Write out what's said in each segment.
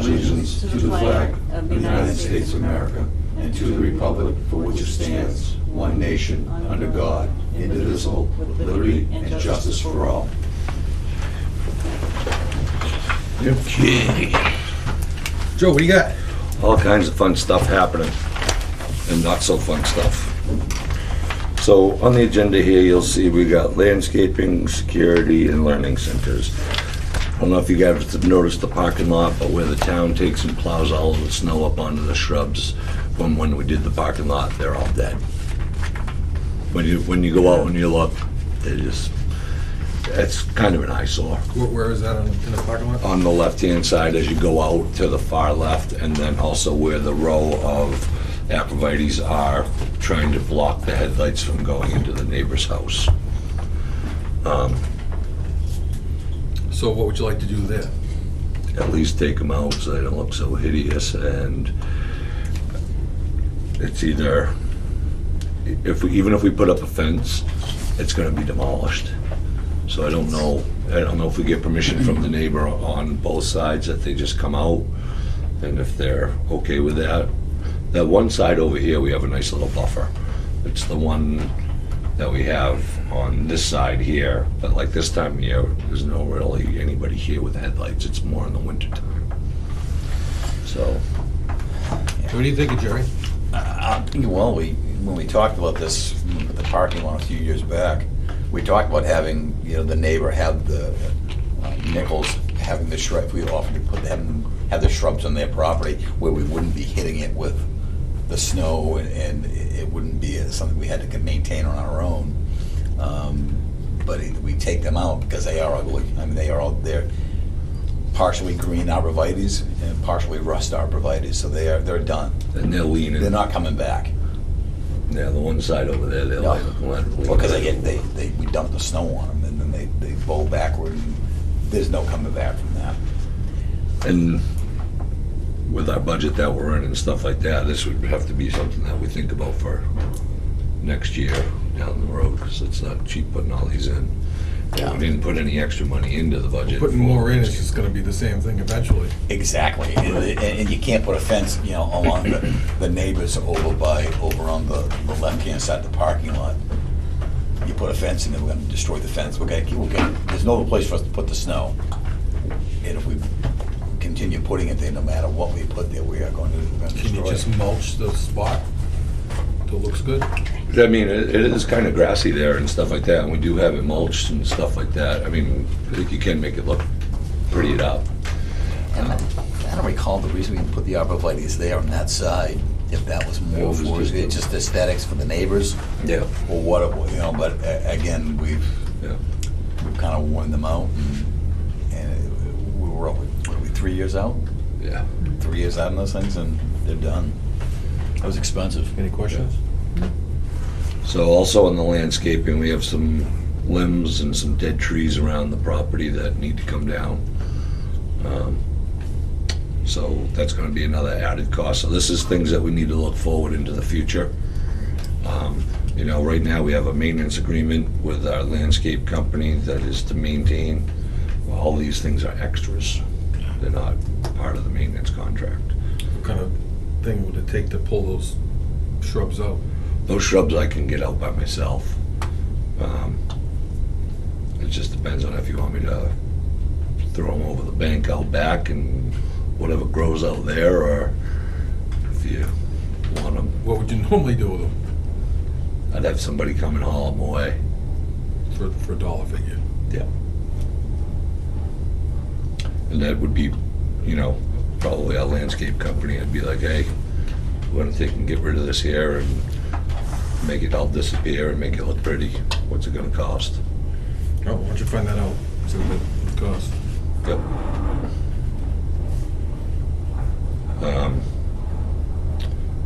allegiance to the flag of the United States of America and to the republic for which it stands, one nation, under God, indivisible, with liberty and justice for all. Okay. Joe, what do you got? All kinds of fun stuff happening and not so fun stuff. So on the agenda here, you'll see we got landscaping, security, and learning centers. I don't know if you guys have noticed the parking lot, but where the town takes and plows all of the snow up onto the shrubs from when we did the parking lot, they're all dead. When you go out and you look, it's kind of an eyesore. Where is that in the parking lot? On the left-hand side as you go out to the far left, and then also where the row of aprovites are trying to block the headlights from going into the neighbor's house. So what would you like to do there? At least take them out so they don't look so hideous, and it's either, even if we put up a fence, it's gonna be demolished. So I don't know if we get permission from the neighbor on both sides that they just come out, and if they're okay with that. That one side over here, we have a nice little buffer. It's the one that we have on this side here, but like this time of year, there's no really anybody here with headlights. It's more in the winter time. So. What do you think, Jerry? Well, when we talked about this with the parking lot a few years back, we talked about having, the neighbor have the Nichols having the shrub. We offered to have the shrubs on their property where we wouldn't be hitting it with the snow, and it wouldn't be something we had to maintain on our own. But we take them out because they are ugly. I mean, they're partially green arborvitaes and partially rust arborvitaes, so they're done. And they're leaning. They're not coming back. Yeah, the one side over there, they're like leaning. Well, because we dump the snow on them, and then they bow backward, and there's no coming back from that. And with our budget that we're in and stuff like that, this would have to be something that we think about for next year down the road, because it's not cheap putting all these in. Yeah. We didn't put any extra money into the budget. Putting more in, it's just gonna be the same thing eventually. Exactly, and you can't put a fence, along the neighbors over on the left-hand side of the parking lot. You put a fence in there, we're gonna destroy the fence. There's no other place for us to put the snow. And if we continue putting it there, no matter what we put there, we are going to destroy it. Can you just mulch the spot till it looks good? I mean, it is kind of grassy there and stuff like that, and we do have it mulched and stuff like that. I mean, I think you can make it look prettied up. And I don't recall the reason we put the arborvitaes there on that side, if that was more for just aesthetics for the neighbors. Yeah. Or what, but again, we've kind of worn them out, and we were, what are we, 3 years out? Yeah. 3 years out on those things, and they're done. That was expensive. Any questions? So also in the landscaping, we have some limbs and some dead trees around the property that need to come down. So that's going to be another added cost. So this is things that we need to look forward into the future. Right now we have a maintenance agreement with our landscape company that is to maintain. All these things are extras. They're not part of the maintenance contract. What kind of thing would it take to pull those shrubs out? Those shrubs I can get out by myself. It just depends on if you want me to throw them over the bank out back and whatever grows out there, or if you want them. What would you normally do with them? I'd have somebody come and haul them away. For a dollar figure? Yeah. And that would be, probably our landscape company. I'd be like, hey, we're gonna take and get rid of this here and make it all disappear and make it look pretty. What's it gonna cost? Oh, why don't you find that out? See what it costs. Yep.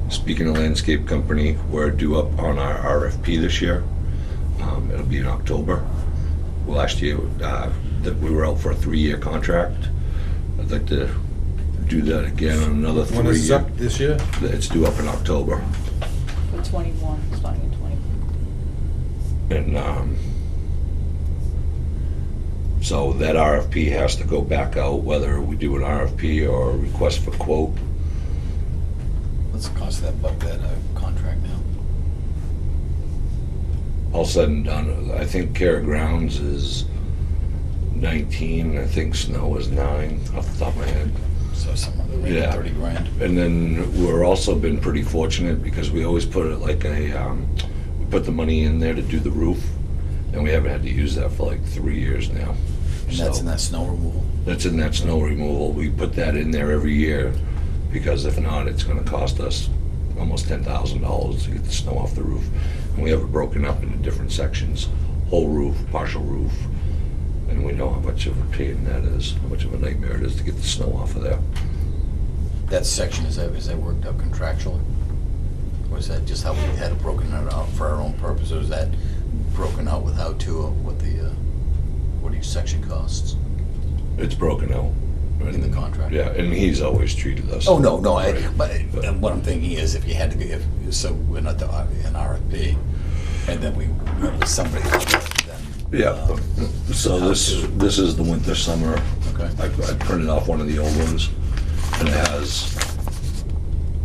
Speaking of landscape company, we're due up on our RFP this year. It'll be in October. Last year, we were out for a 3-year contract. I'd like to do that again on another 3 years. When is it up this year? It's due up in October. For 21, starting in 20. And So that RFP has to go back out, whether we do an RFP or a request for quote. What's the cost of that contract now? All said and done, I think Care of Grounds is 19, I think Snow is 9, off the top of my head. So somewhere in the range Yeah. of 30 grand. And then we're also been pretty fortunate because we always put it like we put the money in there to do the roof, and we haven't had to use that for like 3 years now. And that's So- in that snow removal? That's in that snow removal. We put that in there every year because if not, it's gonna cost us almost $10,000 to get the snow off the roof. And we have it broken up into different sections, whole roof, partial roof. And we know how much of a pain that is, how much of a nightmare it is to get the snow off of there. That section, is that worked out contractually? Or is that just how we had it broken out for our own purpose, or is that broken out with how to, what each section costs? It's broken out. In the contract? Yeah, and he's always treated us. Oh, no, right. but what I'm thinking is if you had to, so we're not an RFP, and then we, somebody, then. Yeah, so this is the winter summer. Okay. I printed off one of the old ones, and it has,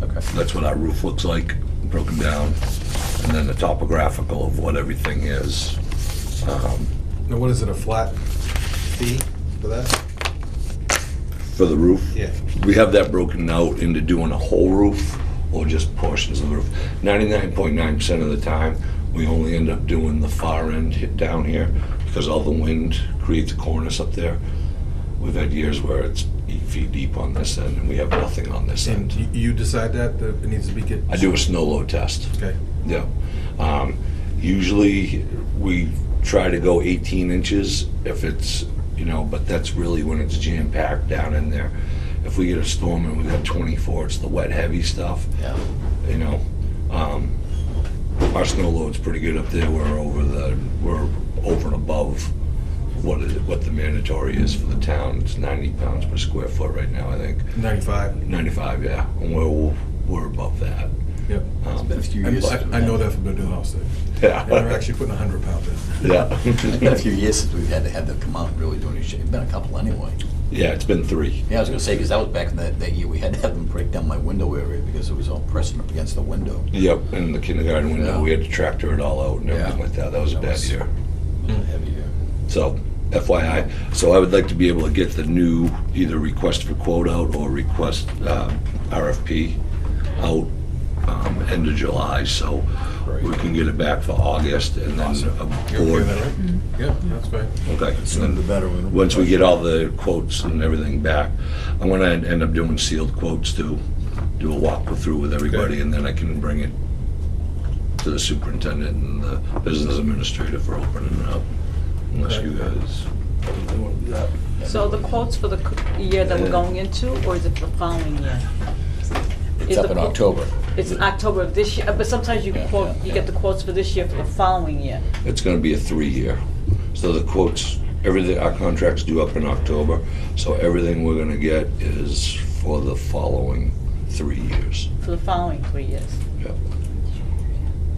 Okay. that's what our roof looks like, broken down, and then the topographical of what everything is. Now, what is it, a flat fee for that? For the roof? Yeah. We have that broken out into doing a whole roof or just portions of the roof. 99.9% of the time, we only end up doing the far end hit down here because all the wind creates a cornice up there. We've had years where it's 8 feet deep on this end and we have nothing on this And end. you decide that it needs to be get? I do a snow load test. Okay. Yeah. Usually we try to go 18 inches if it's, but that's really when it's jam packed down in there. If we get a storm and we got 24, it's the wet, heavy stuff. Yeah. Our snow load's pretty good up there. We're over and above what the mandatory is for the town. It's 90 pounds per square foot right now, I think. 95? 95, yeah. And we're above that. Yep. It's been a few I years. I know that from the new house there. Yeah. They're actually putting 100 pounds in. Yeah. It's been a few years since we've had to come out and really do any shit. It's been a couple anyway. Yeah, it's been 3. Yeah, I was gonna say, because that was back in that year, we had to have them break down my window area because it was all pressing up against the window. Yep, in the kindergarten window, Yeah. we had to tractor it all out and everything Yeah. like that. That was a bad year. It was a heavy year. So, FYI, so I would like to be able to get the new either request for quote out or request RFP out end of July, so we can get it back for August and then a You're okay board. with that, right? Yeah, that's fine. Okay. Sooner the better. Once we get all the quotes and everything back, I'm gonna end up doing sealed quotes too. Do a walkthrough with everybody, Okay. and then I can bring it to the superintendent and the business administrator for opening it up. Unless you guys want to do that. So the quotes for the year that we're going into, or is it the following year? It's Is up the in quote- October. It's in October of this year, but sometimes you Yeah, quote, yeah, you yeah. get the quotes for this year for the following year. It's gonna be a 3-year. So the quotes, everything, our contract's due up in October, so everything we're gonna get is for the following 3 years. For the following 3 years. Yep.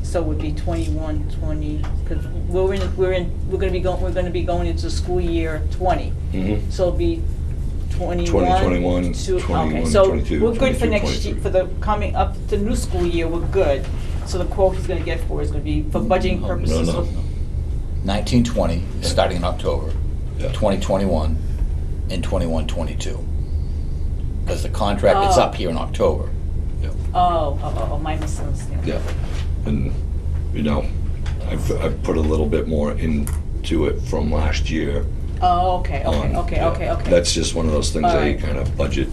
So it would be 21, 20, because we're gonna be going into school year 20. Mm-hmm. So it'll be 21. 21, to- 21, okay, so 22, we're good for 22, next year, 23. for the coming up to new school year, we're good. So the quote he's gonna get for is gonna be for budgeting No, purposes. no. 1920, starting in October, Yeah. 2021, and 21-22. Because the contract is Oh. up here in October. Oh, my misunderstanding. Yeah, and, I've put a little bit more into it from last year. Oh, okay. Yeah. That's just one of those things that you Alright. kind of budget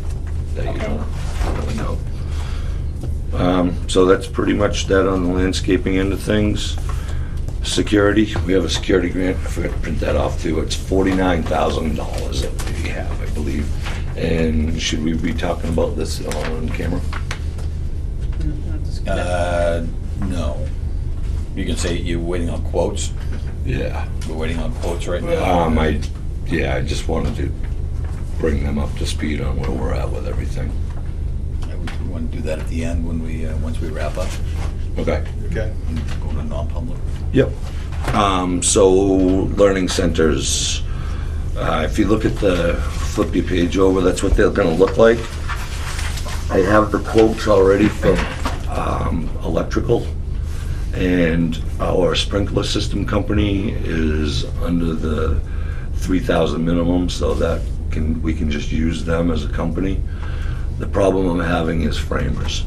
that you Okay. don't really know. So that's pretty much that on the landscaping end of things. Security, we have a security grant, I forgot to print that off too, it's $49,000 that we have, I believe. And should we be talking about this on camera? No. You can say you're waiting on quotes. Yeah. We're waiting on quotes right now. I just wanted to bring them up to speed on where we're at with everything. We want to do that at the end when once we wrap up, Okay. Okay. and go to non-public. Yep. So, learning centers, If you look at flip your page over, that's what they're gonna look like. I have the quotes already from electrical, and our sprinkler system company is under the 3,000 minimum, so we can just use them as a company. The problem I'm having is framers.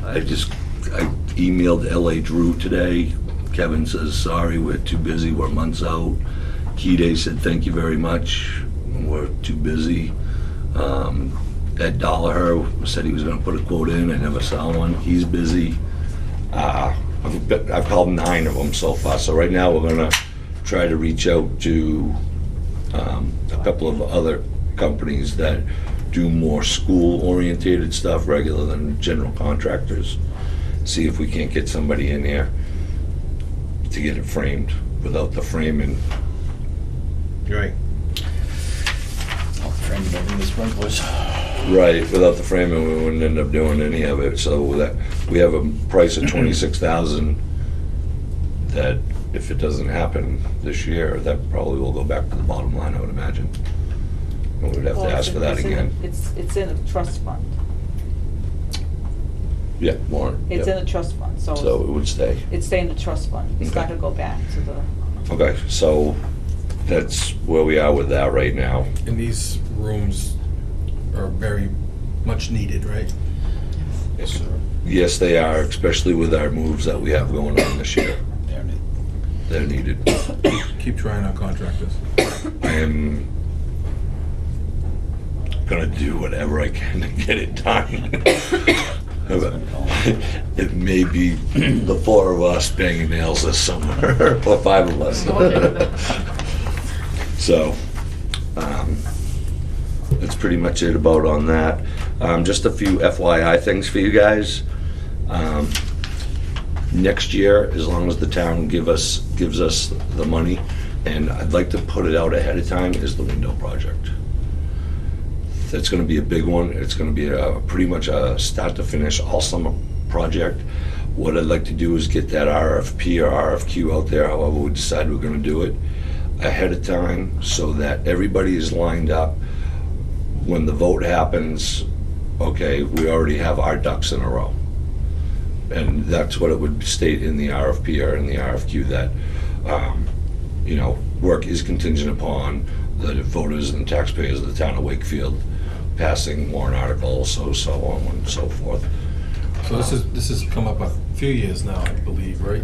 I emailed LA Drew today. Kevin says, sorry, we're too busy, we're months out. Key said, thank you very much, we're too busy. Ed Dollar said he was gonna put a quote in, I never saw one, he's busy. I've called 9 of them so far, so right now we're gonna try to reach out to a couple of other companies that do more school-orientated stuff regular than general contractors. See if we can't get somebody in here to get it framed without the framing. Right. Framing everything the sprinklers. Right, without the framing, we wouldn't end up doing any of it, so that, we have a price of 26,000 that if it doesn't happen this year, that probably will go back to the bottom line, I would imagine. And we'd have to ask for that again. It's in a trust fund. Yeah, more. It's in a trust fund, So it would stay. It's staying in the trust fund. It's not Okay. gonna go back to the, Okay, so that's where we are with that right now. And these rooms are very much needed, right? Yes, sir. Yes, they are, especially with our moves that we have going on this year. There it is. They're needed. Keep trying on contractors. I am gonna do whatever I can to get it done. It may be the 4 of us banging nails this summer, or 5 of us. So, that's pretty much it about on that. Just a few FYI things for you guys. Next year, as long as the town gives us the money, and I'd like to put it out ahead of time, is the window project. That's gonna be a big one. It's gonna be pretty much a start to finish all summer project. What I'd like to do is get that RFP or RFQ out there, however we decide we're gonna do it, ahead of time, so that everybody is lined up. When the vote happens, okay, we already have our ducks in a row. And that's what it would state in the RFP or in the RFQ, that, work is contingent upon the voters and taxpayers of the town of Wakefield passing warrant articles, so on and so forth. So this has come up a few years now, I believe, right?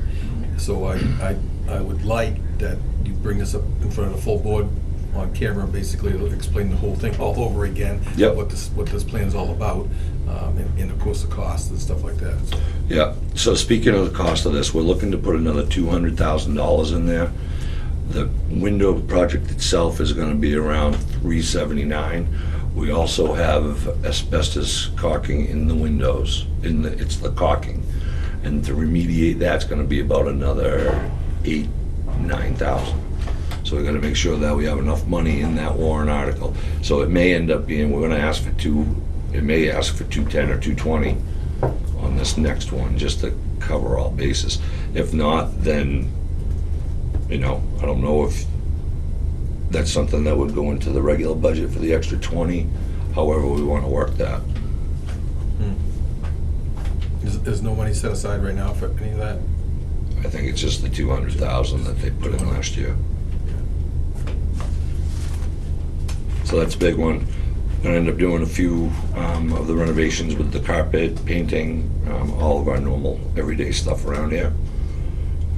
So I would like that you bring this up in front of the full board on camera, basically to explain the whole thing all over again. Yep. What this plan's all about, and of course the cost and stuff like that. So, Yeah, so speaking of the cost of this, we're looking to put another $200,000 in there. The window project itself is gonna be around $379. We also have asbestos caulking in the windows, it's the caulking. And to remediate that's gonna be about another $9,000. So we gotta make sure that we have enough money in that warrant article. So it may end up being, we're gonna ask for it may ask for 210 or 220 on this next one, just to cover all bases. If not, then, I don't know if that's something that would go into the regular budget for the extra 20, however we wanna work that. There's no money set aside right now for any of that? I think it's just the 200,000 that they put in last year. So that's a big one. Gonna end up doing a few of the renovations with the carpet, painting, all of our normal everyday stuff around here.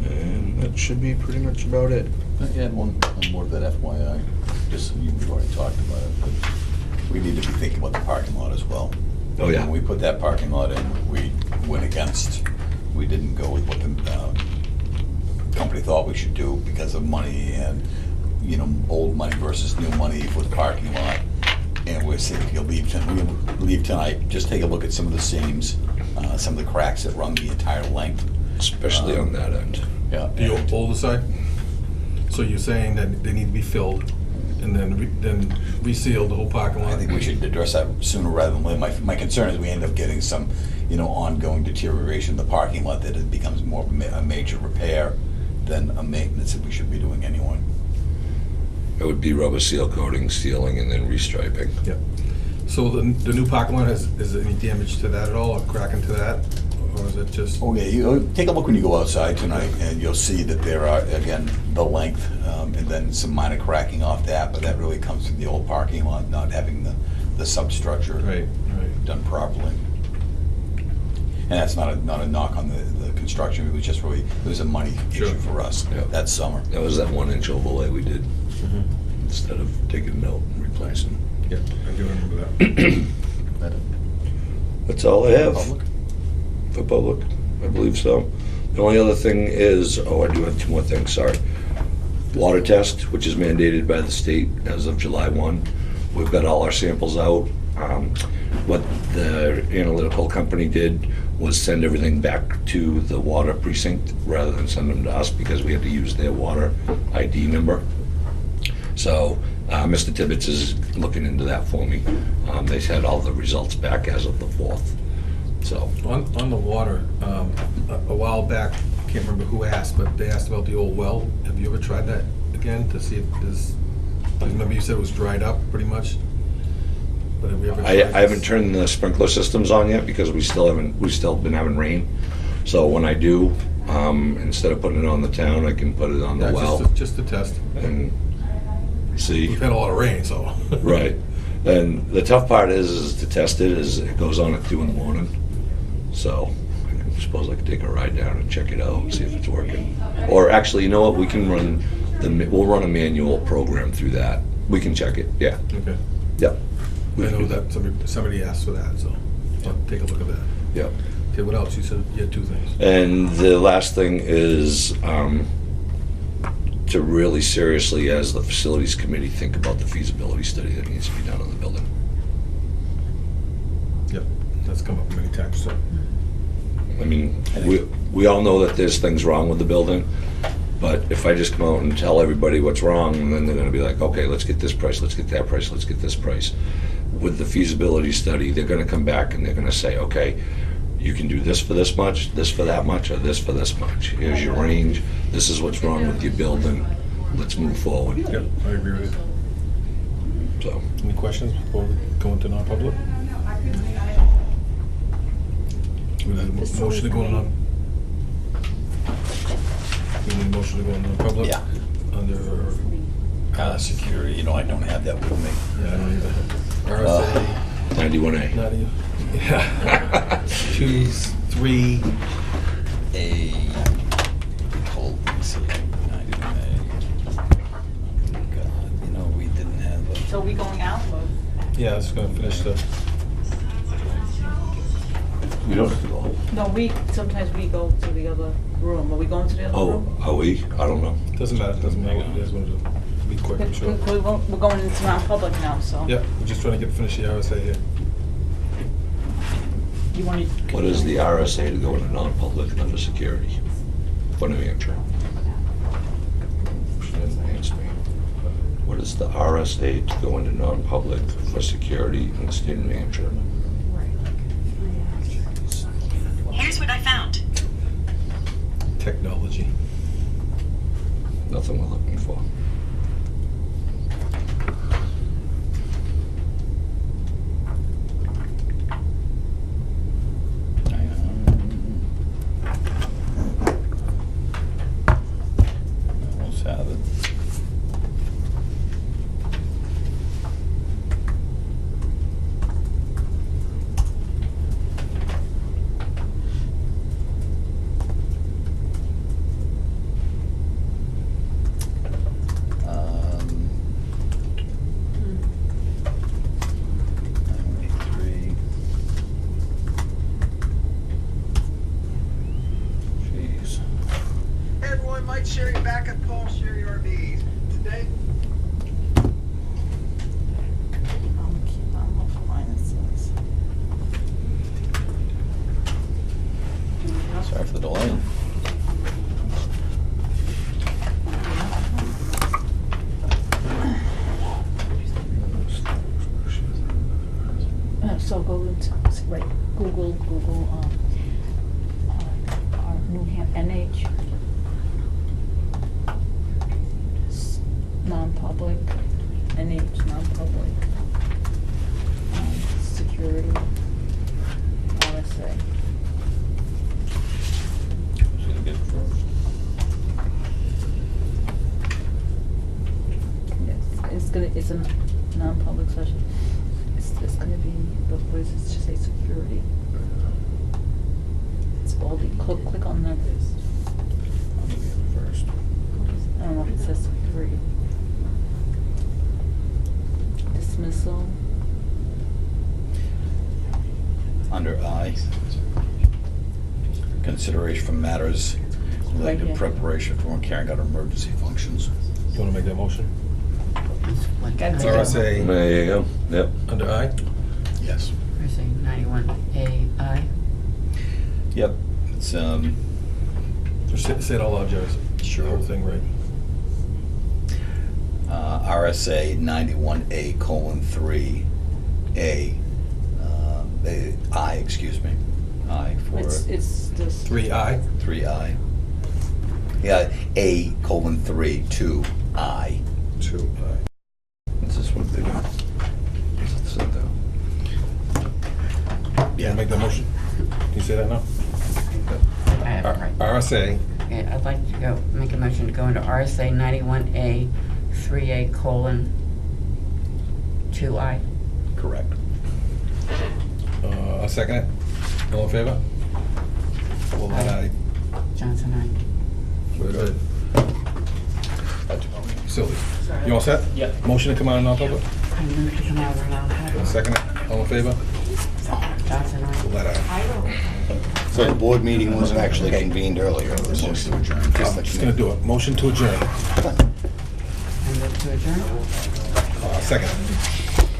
And that should be pretty much about it. Can I add one more to that FYI? Just, you've already talked about it, but we need to be thinking about the parking lot as well. Oh, yeah. When we put that parking lot in, we didn't go with what the company thought we should do because of money and, old money versus new money for the parking lot. And we're saying, if you leave tonight, just take a look at some of the seams, some of the cracks that run the entire length. Especially on that end. Yeah. The older side? So you're saying that they need to be filled and then reseal the whole parking lot? I think we should address that sooner rather than later. My concern is we end up getting some, ongoing deterioration of the parking lot, that it becomes more of a major repair than a maintenance that we should be doing anyway. It would be rubber seal coating, sealing, and then restriping. Yeah. So the new parking lot is there any damage to that at all, or cracking to that? Or is it just? Oh, yeah, you take a look when you go outside tonight, and you'll see that there are, again, the length, and then some minor cracking off that, but that really comes from the old parking lot, not having the substructure Right. done properly. And that's not a knock on the construction, it was just really, it was a money Sure. issue for us Yeah. that summer. That was that 1-inch overlay we did, Mhm. instead of taking it out and replacing. Yeah, I do remember that. That- That's all I have. Public? For public, I believe so. The only other thing is, I do have two more things, sorry. Water test, which is mandated by the state as of July 1. We've got all our samples out. What the analytical company did was send everything back to the water precinct rather than send them to us because we had to use their water ID number. So Mr. Tibbetts is looking into that for me. They had all the results back as of the 4th. So, On the water, a while back, I can't remember who asked, but they asked about the old well. Have you ever tried that again to see if there's, remember you said it was dried up pretty much? But have we ever tried I haven't this? turned the sprinkler systems on yet because we've still been having rain. So when I do, instead of putting it on the town, I can put it on the Yeah, well just to test. and see. We've had a lot of rain, so. Right. And the tough part is to test it, is it goes on at 2 in the morning. So I suppose I could take a ride down and check it out and see if it's working. Or actually, you know what, we'll run a manual program through that. We can check it, yeah. Okay. Yep. I know that somebody asked for that, so I'll take a look at that. Yep. Okay, what else? You said you had two things. And the last thing is to really seriously, as the facilities committee, think about the feasibility study that needs to be done on the building. Yep, that's come up many times, so. I mean, we all know that there's things wrong with the building, but if I just come out and tell everybody what's wrong, and then they're gonna be like, okay, let's get this price, let's get that price, let's get this price. With the feasibility study, they're gonna come back and they're gonna say, okay, you can do this for this much, this for that much, or this for this much. Here's your range, this is what's wrong with your building, let's move forward. Yep, I agree with you. So, Any questions before we go into non-public? We need a motion to go in non. We need a motion to go in non-public? Yeah. Under, Security, you know, I don't have that with me. yeah, I don't either. RSA, 91A. not even, yeah. 2, 3, A, hold, let me see, 91A. God, you know, we didn't have a. So are we going out or? yeah, it's gonna finish the, You don't have to go. No, sometimes we go to the other room. Are we going to the other Oh, room? are we? I don't know. doesn't matter what you guys wanna do. Be quick, I'm sure. We're going into non-public now, so. Yeah, we're just trying to finish the RSA here. You want to? What is the RSA to go into non-public under security for New Hampshire? What is the RSA to go into non-public for security in the state of New Hampshire? Here's what I found. Technology. Nothing we're looking for. Almost have it. Um, 983. Jeez. Hey everyone, Mike Sherry back at Paul Sherry RVs. Today, I'm keep on offline, it says. Sorry for the delay. So go into, right, Google, our New NH. Non-public. non-public, NH, non-public, security, RSA. Who's gonna get it first? Yes, it's a non-public session. It's gonna be, what does it say, security? It's Baldy, click on that. I'm gonna get it first. I don't know if it says security. Dismissal, Under I, consideration for matters Right related to here. preparation for and carrying out emergency functions. You wanna make that motion? Gotta It's make that RSA, There you go, yep. under I? Yes. RSA 91AI. Yep, it's, Just say it all out, Jerry. Sure. The whole thing, right? RSA 91A:3A, I, excuse me, I for It's this. 3I? 3I. Yeah, A:3, 2I. 2I. What's this one thing? Is it set down? Yeah, make that motion. Can you say that now? I have it right. RSA, Okay, I'd like to make a motion to go into RSA 91A 3A:2I. Correct. I'll second it. All in favor? Well, aye. Johnson, aye. Very good. That's about it. Silly. You all set? Yep. Motion to come out of non-public? I move to come out of I'll second it. All in favor? Johnson, aye. Well, aye. So the board meeting wasn't actually convened earlier, it was Motion just... to adjourn. Just gonna do it. Motion to adjourn. I move to adjourn. Second.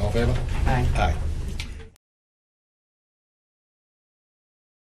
All in favor? Aye. Aye.